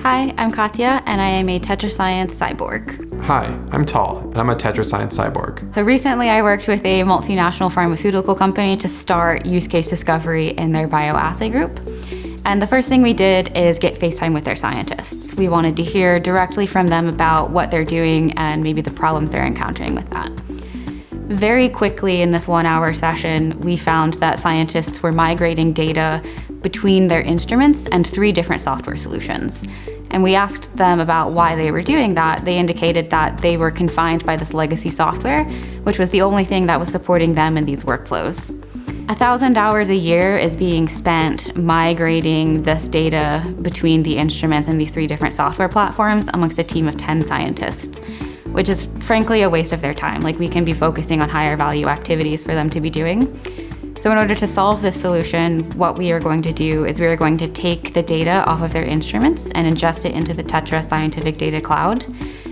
Hi, I'm Katja, and I am a Tetra Science Cyborg. Hi, I'm Tal, and I'm a Tetra Science Cyborg. So recently I worked with a multinational pharmaceutical company to start use case discovery in their bioassay group. And the first thing we did is get FaceTime with their scientists. We wanted to hear directly from them about what they're doing and maybe the problems they're encountering with that. Very quickly in this 1-hour session, we found that scientists were migrating data between their instruments and 3 different software solutions. And we asked them about why they were doing that. They indicated that they were confined by this legacy software, which was the only thing that was supporting them in these workflows. 1,000 hours a year is being spent migrating this data between the instruments and these 3 different software platforms amongst a team of 10 scientists, which is frankly a waste of their time. Like, we can be focusing on higher value activities for them to be doing. So in order to solve this solution, what we are going to do is we are going to take the data off of their instruments and ingest it into the Tetra Scientific Data Cloud.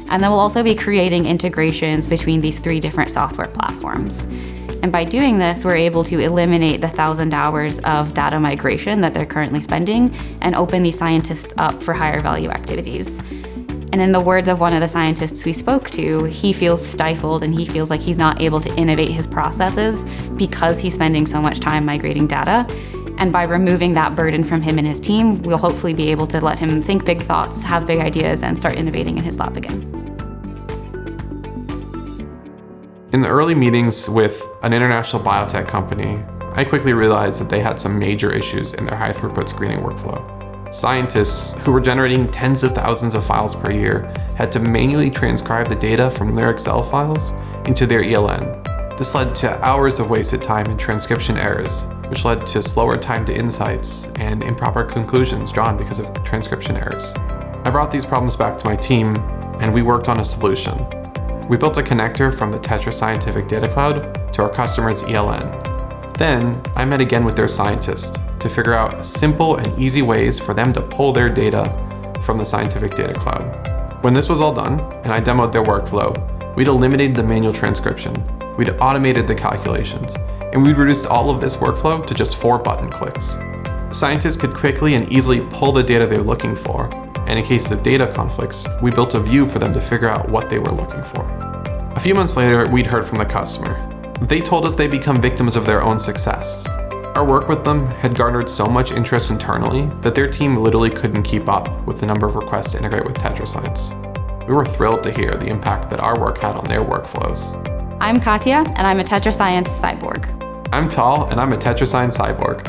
And then we'll also be creating integrations between these 3 different software platforms. And by doing this, we're able to eliminate the 1,000 hours of data migration that they're currently spending and open these scientists up for higher value activities. And in the words of one of the scientists we spoke to, he feels stifled and he feels like he's not able to innovate his processes because he's spending so much time migrating data. And by removing that burden from him and his team, we'll hopefully be able to let him think big thoughts, have big ideas, and start innovating in his lab again. In the early meetings with an international biotech company, I quickly realized that they had some major issues in their high-throughput screening workflow. Scientists who were generating tens of thousands of files per year had to manually transcribe the data from their Excel files into their ELN. This led to hours of wasted time and transcription errors, which led to slower time to insights and improper conclusions drawn because of transcription errors. I brought these problems back to my team, and we worked on a solution. We built a connector from the Tetra Scientific Data Cloud to our customer's ELN. Then, I met again with their scientists to figure out simple and easy ways for them to pull their data from the Scientific Data Cloud. When this was all done, and I demoed their workflow, we'd eliminated the manual transcription, we'd automated the calculations, and we'd reduced all of this workflow to just 4 button clicks. Scientists could quickly and easily pull the data they're looking for, and in case of data conflicts, we built a view for them to figure out what they were looking for. A few months later, we'd heard from the customer. They told us they'd become victims of their own success. Our work with them had garnered so much interest internally that their team literally couldn't keep up with the number of requests to integrate with Tetra Science. We were thrilled to hear the impact that our work had on their workflows. I'm Katja, and I'm a Tetra Science Cyborg. I'm Tal, and I'm a Tetra Science Cyborg.